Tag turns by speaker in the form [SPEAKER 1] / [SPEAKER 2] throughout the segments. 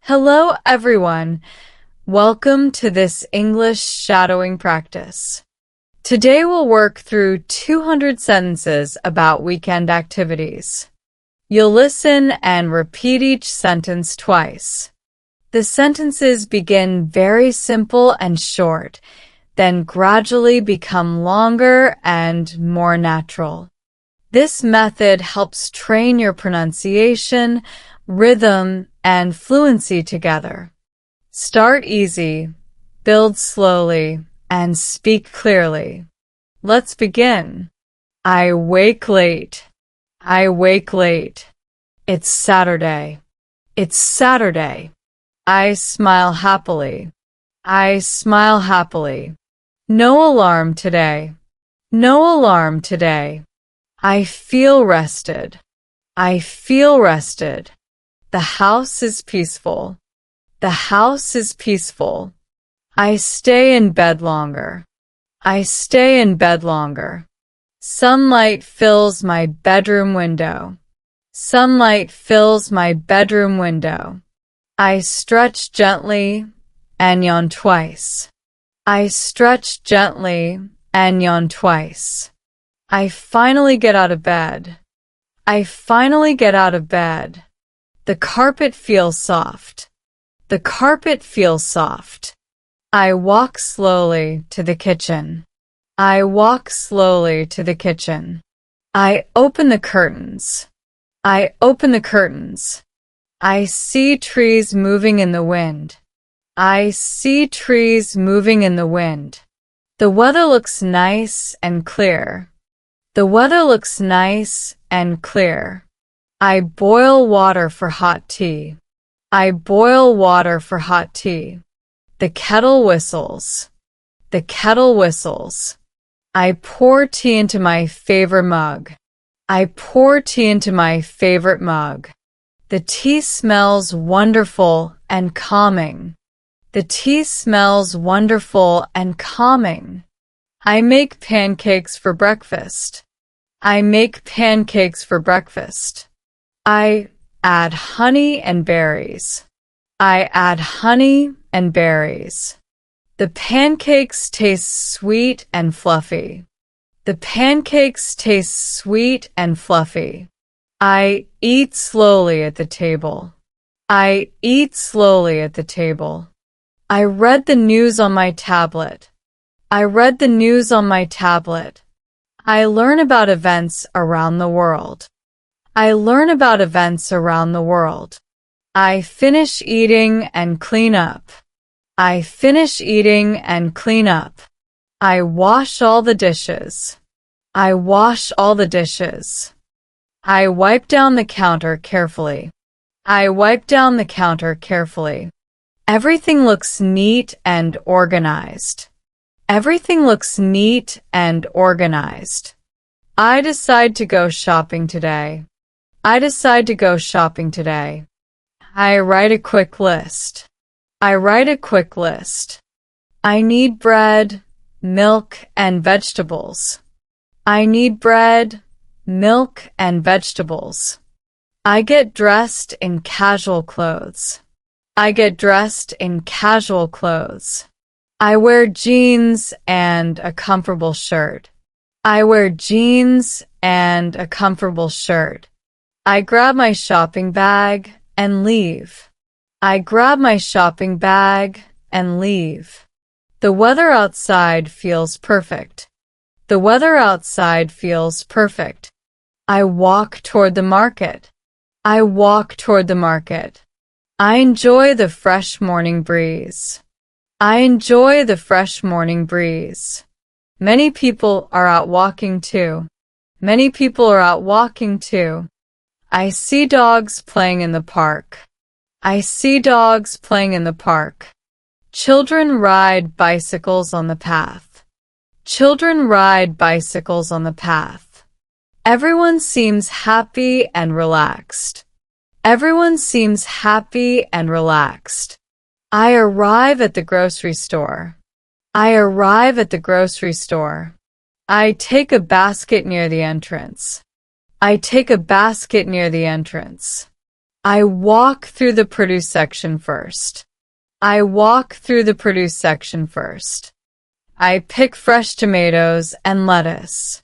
[SPEAKER 1] Hello, everyone. Welcome to this English shadowing practice. Today we'll work through 200 sentences about weekend activities. You'll listen and repeat each sentence twice. The sentences begin very simple and short, then gradually become longer and more natural. This method helps train your pronunciation, rhythm, and fluency together. Start easy, build slowly, and speak clearly. Let's begin. I wake late. I wake late. It's Saturday. It's Saturday. I smile happily. I smile happily. No alarm today. No alarm today. I feel rested. I feel rested. The house is peaceful. The house is peaceful. I stay in bed longer. I stay in bed longer. Sunlight fills my bedroom window. Sunlight fills my bedroom window. I stretch gently and yawn twice. I stretch gently and yawn twice. I finally get out of bed. I finally get out of bed. The carpet feels soft. The carpet feels soft. I walk slowly to the kitchen. I walk slowly to the kitchen. I open the curtains. I open the curtains. I see trees moving in the wind. I see trees moving in the wind. The weather looks nice and clear. The weather looks nice and clear. I boil water for hot tea. I boil water for hot tea. The kettle whistles. The kettle whistles. I pour tea into my favorite mug. I pour tea into my favorite mug. The tea smells wonderful and calming. The tea smells wonderful and calming. I make pancakes for breakfast. I make pancakes for breakfast. I add honey and berries. I add honey and berries. The pancakes taste sweet and fluffy. The pancakes taste sweet and fluffy. I eat slowly at the table. I eat slowly at the table. I read the news on my tablet. I read the news on my tablet. I learn about events around the world. I learn about events around the world. I finish eating and clean up. I finish eating and clean up. I wash all the dishes. I wash all the dishes. I wipe down the counter carefully. I wipe down the counter carefully. Everything looks neat and organized. Everything looks neat and organized. I decide to go shopping today. I decide to go shopping today. I write a quick list. I write a quick list. I need bread, milk, and vegetables. I need bread, milk, and vegetables. I get dressed in casual clothes. I get dressed in casual clothes. I wear jeans and a comfortable shirt. I wear jeans and a comfortable shirt. I grab my shopping bag and leave. I grab my shopping bag and leave. The weather outside feels perfect. The weather outside feels perfect. I walk toward the market. I walk toward the market. I enjoy the fresh morning breeze. I enjoy the fresh morning breeze. Many people are out walking too. Many people are out walking too. I see dogs playing in the park. I see dogs playing in the park. Children ride bicycles on the path. Children ride bicycles on the path. Everyone seems happy and relaxed. Everyone seems happy and relaxed. I arrive at the grocery store. I arrive at the grocery store. I take a basket near the entrance. I take a basket near the entrance. I walk through the produce section first. I walk through the produce section first. I pick fresh tomatoes and lettuce.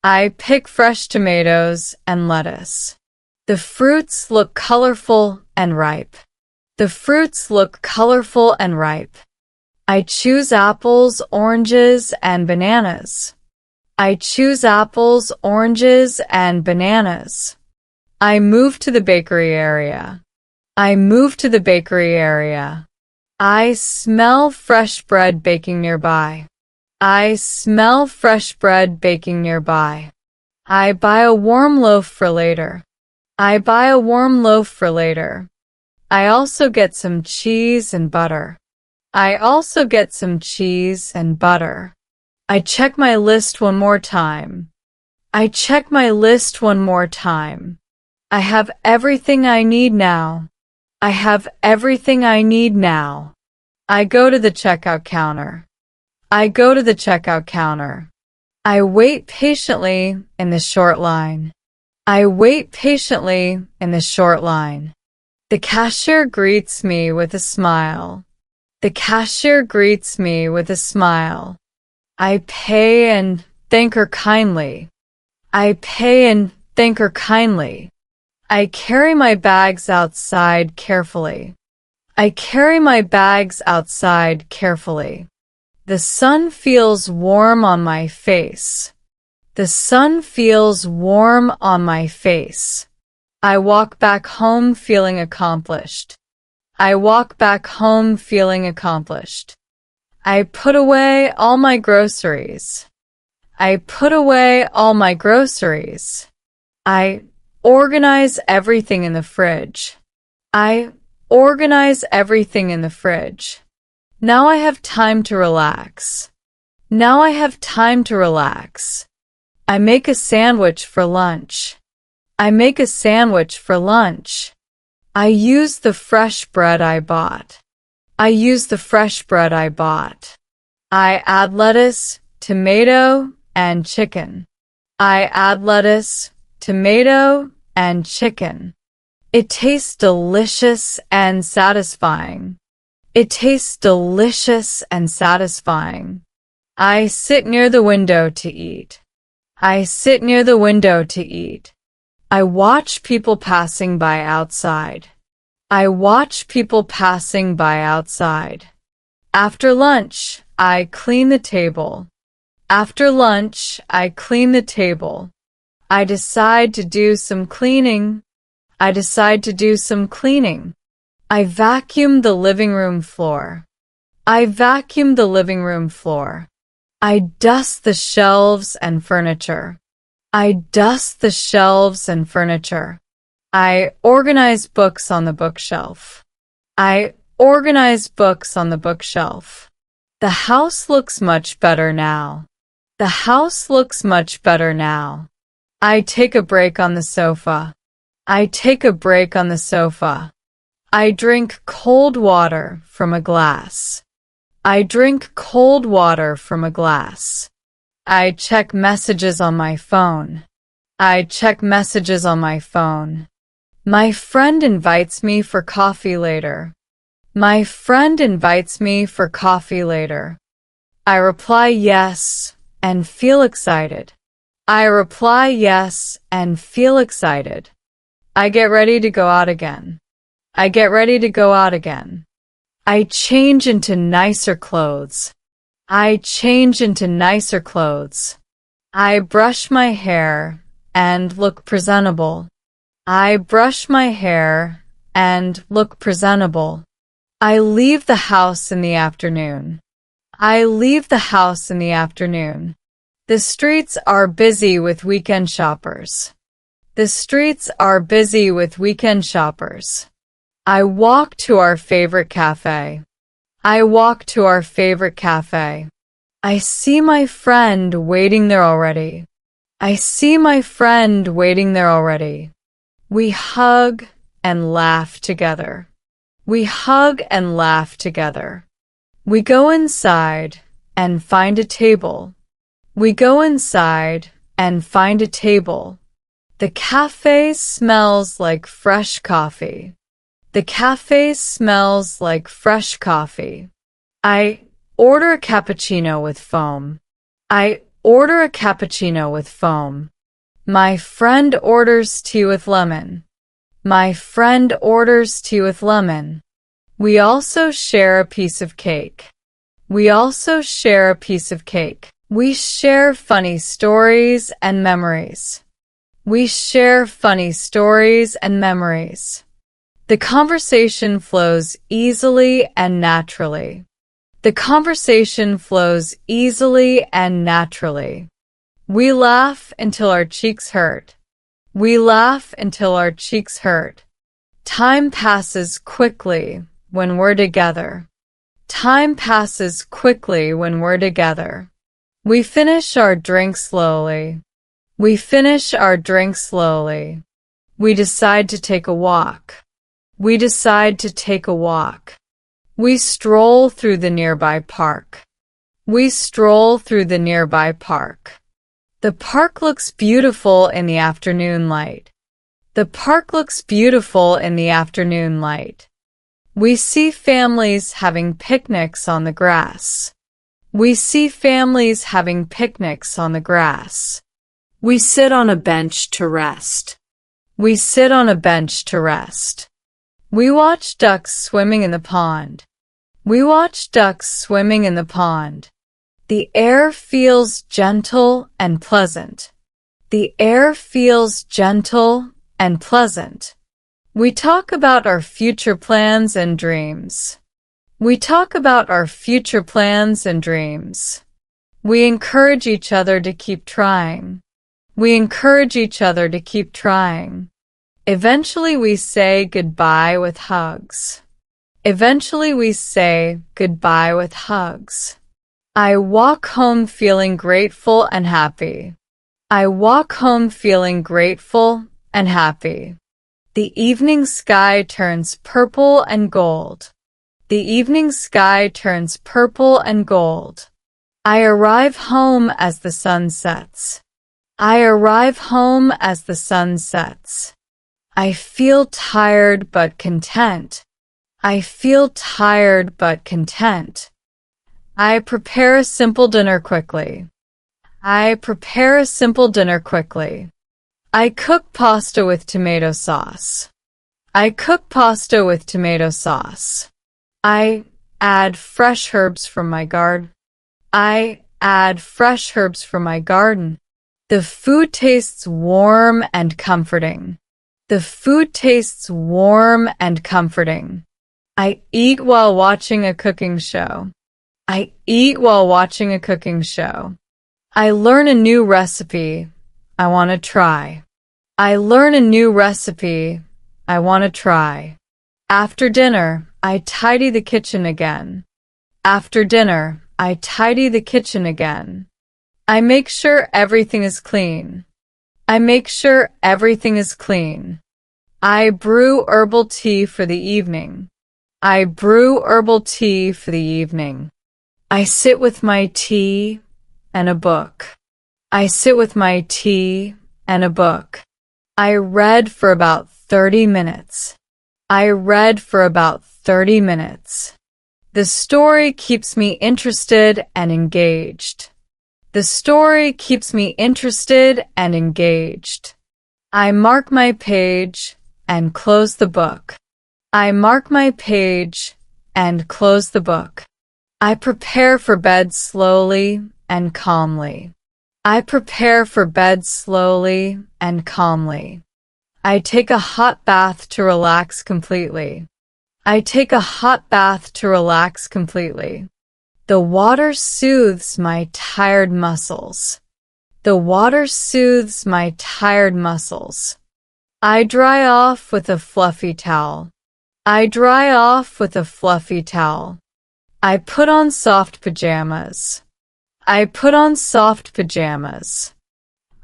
[SPEAKER 1] I pick fresh tomatoes and lettuce. The fruits look colorful and ripe. The fruits look colorful and ripe. I choose apples, oranges, and bananas. I choose apples, oranges, and bananas. I move to the bakery area. I move to the bakery area. I smell fresh bread baking nearby. I smell fresh bread baking nearby. I buy a warm loaf for later. I buy a warm loaf for later. I also get some cheese and butter. I also get some cheese and butter. I check my list one more time. I check my list one more time. I have everything I need now. I have everything I need now. I go to the checkout counter. I go to the checkout counter. I wait patiently in the short line. I wait patiently in the short line. The cashier greets me with a smile. The cashier greets me with a smile. I pay and thank her kindly. I pay and thank her kindly. I carry my bags outside carefully. I carry my bags outside carefully. The sun feels warm on my face. The sun feels warm on my face. I walk back home feeling accomplished. I walk back home feeling accomplished. I put away all my groceries. I put away all my groceries. I organize everything in the fridge. I organize everything in the fridge. Now I have time to relax. Now I have time to relax. I make a sandwich for lunch. I make a sandwich for lunch. I use the fresh bread I bought. I use the fresh bread I bought. I add lettuce, tomato, and chicken. I add lettuce, tomato, and chicken. It tastes delicious and satisfying. It tastes delicious and satisfying. I sit near the window to eat. I sit near the window to eat. I watch people passing by outside. I watch people passing by outside. After lunch, I clean the table. After lunch, I clean the table. I decide to do some cleaning. I decide to do some cleaning. I vacuum the living room floor. I vacuum the living room floor. I dust the shelves and furniture. I dust the shelves and furniture. I organize books on the bookshelf. I organize books on the bookshelf. The house looks much better now. The house looks much better now. I take a break on the sofa. I take a break on the sofa. I drink cold water from a glass. I drink cold water from a glass. I check messages on my phone. I check messages on my phone. My friend invites me for coffee later. My friend invites me for coffee later. I reply yes and feel excited. I reply yes and feel excited. I get ready to go out again. I get ready to go out again. I change into nicer clothes. I change into nicer clothes. I brush my hair and look presentable. I brush my hair and look presentable. I leave the house in the afternoon. I leave the house in the afternoon. The streets are busy with weekend shoppers. The streets are busy with weekend shoppers. I walk to our favorite cafe. I walk to our favorite cafe. I see my friend waiting there already. I see my friend waiting there already. We hug and laugh together. We hug and laugh together. We go inside and find a table. We go inside and find a table. The cafe smells like fresh coffee. The cafe smells like fresh coffee. I order a cappuccino with foam. I order a cappuccino with foam. My friend orders tea with lemon. My friend orders tea with lemon. We also share a piece of cake. We also share a piece of cake. We share funny stories and memories. We share funny stories and memories. The conversation flows easily and naturally. The conversation flows easily and naturally. We laugh until our cheeks hurt. We laugh until our cheeks hurt. Time passes quickly when we're together. Time passes quickly when we're together. We finish our drink slowly. We finish our drink slowly. We decide to take a walk. We decide to take a walk. We stroll through the nearby park. We stroll through the nearby park. The park looks beautiful in the afternoon light. The park looks beautiful in the afternoon light. We see families having picnics on the grass. We see families having picnics on the grass. We sit on a bench to rest. We sit on a bench to rest. We watch ducks swimming in the pond. We watch ducks swimming in the pond. The air feels gentle and pleasant. The air feels gentle and pleasant. We talk about our future plans and dreams. We talk about our future plans and dreams. We encourage each other to keep trying. We encourage each other to keep trying. Eventually we say goodbye with hugs. Eventually we say goodbye with hugs. I walk home feeling grateful and happy. I walk home feeling grateful and happy. The evening sky turns purple and gold. The evening sky turns purple and gold. I arrive home as the sun sets. I arrive home as the sun sets. I feel tired but content. I feel tired but content. I prepare a simple dinner quickly. I prepare a simple dinner quickly. I cook pasta with tomato sauce. I cook pasta with tomato sauce. I add fresh herbs from my garden. I add fresh herbs from my garden. The food tastes warm and comforting. The food tastes warm and comforting. I eat while watching a cooking show. I eat while watching a cooking show. I learn a new recipe. I want to try. I learn a new recipe. I want to try. After dinner, I tidy the kitchen again. After dinner, I tidy the kitchen again. I make sure everything is clean. I make sure everything is clean. I brew herbal tea for the evening. I brew herbal tea for the evening. I sit with my tea and a book. I sit with my tea and a book. I read for about 30 minutes. I read for about 30 minutes. The story keeps me interested and engaged. The story keeps me interested and engaged. I mark my page and close the book. I mark my page and close the book. I prepare for bed slowly and calmly. I prepare for bed slowly and calmly. I take a hot bath to relax completely. I take a hot bath to relax completely. The water soothes my tired muscles. The water soothes my tired muscles. I dry off with a fluffy towel. I dry off with a fluffy towel. I put on soft pajamas. I put on soft pajamas.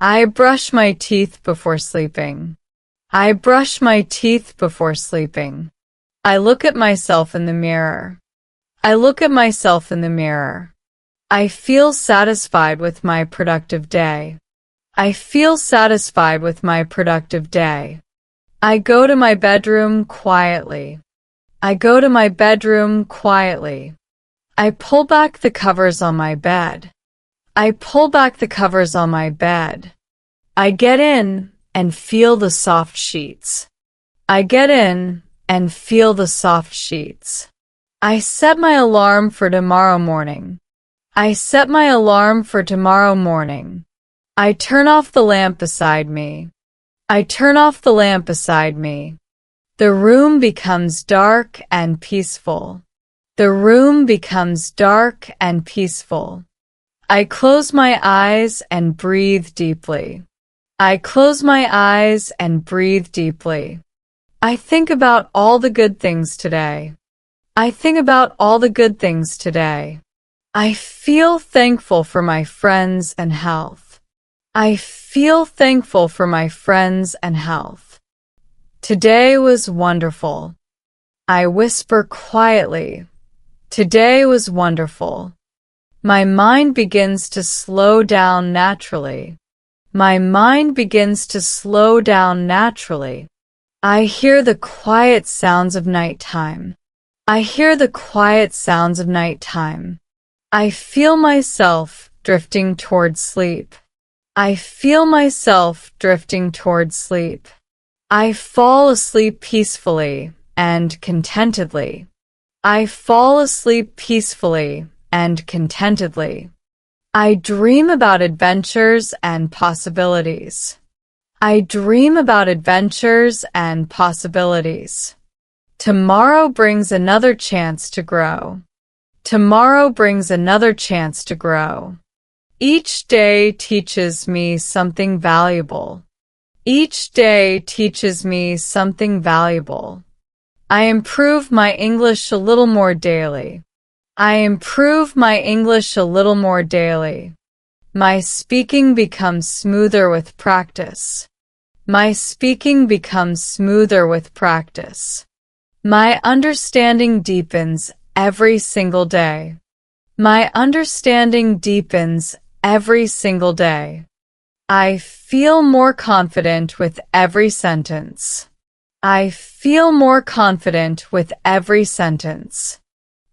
[SPEAKER 1] I brush my teeth before sleeping. I brush my teeth before sleeping. I look at myself in the mirror. I look at myself in the mirror. I feel satisfied with my productive day. I feel satisfied with my productive day. I go to my bedroom quietly. I go to my bedroom quietly. I pull back the covers on my bed. I pull back the covers on my bed. I get in and feel the soft sheets. I get in and feel the soft sheets. I set my alarm for tomorrow morning. I set my alarm for tomorrow morning. I turn off the lamp beside me. I turn off the lamp beside me. The room becomes dark and peaceful. The room becomes dark and peaceful. I close my eyes and breathe deeply. I close my eyes and breathe deeply. I think about all the good things today. I think about all the good things today. I feel thankful for my friends and health. I feel thankful for my friends and health. Today was wonderful. I whisper quietly. Today was wonderful. My mind begins to slow down naturally. My mind begins to slow down naturally. I hear the quiet sounds of nighttime. I hear the quiet sounds of nighttime. I feel myself drifting toward sleep. I feel myself drifting toward sleep. I fall asleep peacefully and contentedly. I fall asleep peacefully and contentedly. I dream about adventures and possibilities. I dream about adventures and possibilities. Tomorrow brings another chance to grow. Tomorrow brings another chance to grow. Each day teaches me something valuable. Each day teaches me something valuable. I improve my English a little more daily. I improve my English a little more daily. My speaking becomes smoother with practice. My speaking becomes smoother with practice. My understanding deepens every single day. My understanding deepens every single day. I feel more confident with every sentence. I feel more confident with every sentence.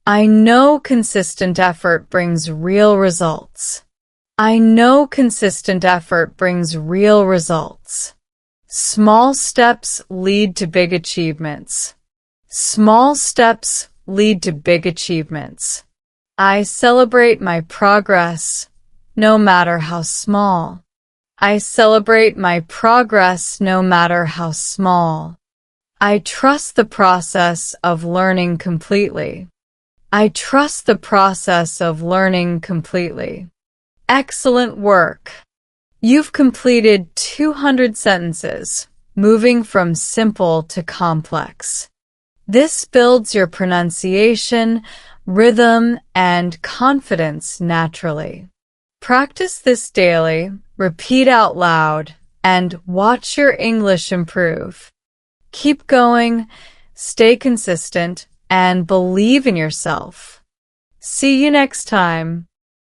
[SPEAKER 1] I know consistent effort brings real results. I know consistent effort brings real results. Small steps lead to big achievements. Small steps lead to big achievements. I celebrate my progress, no matter how small. I celebrate my progress no matter how small. I trust the process of learning completely. I trust the process of learning completely. Excellent work! You've completed 200 sentences, moving from simple to complex. This builds your pronunciation, rhythm, and confidence naturally. Practice this daily, repeat out loud, and watch your English improve. Keep going, stay consistent, and believe in yourself. See you next time.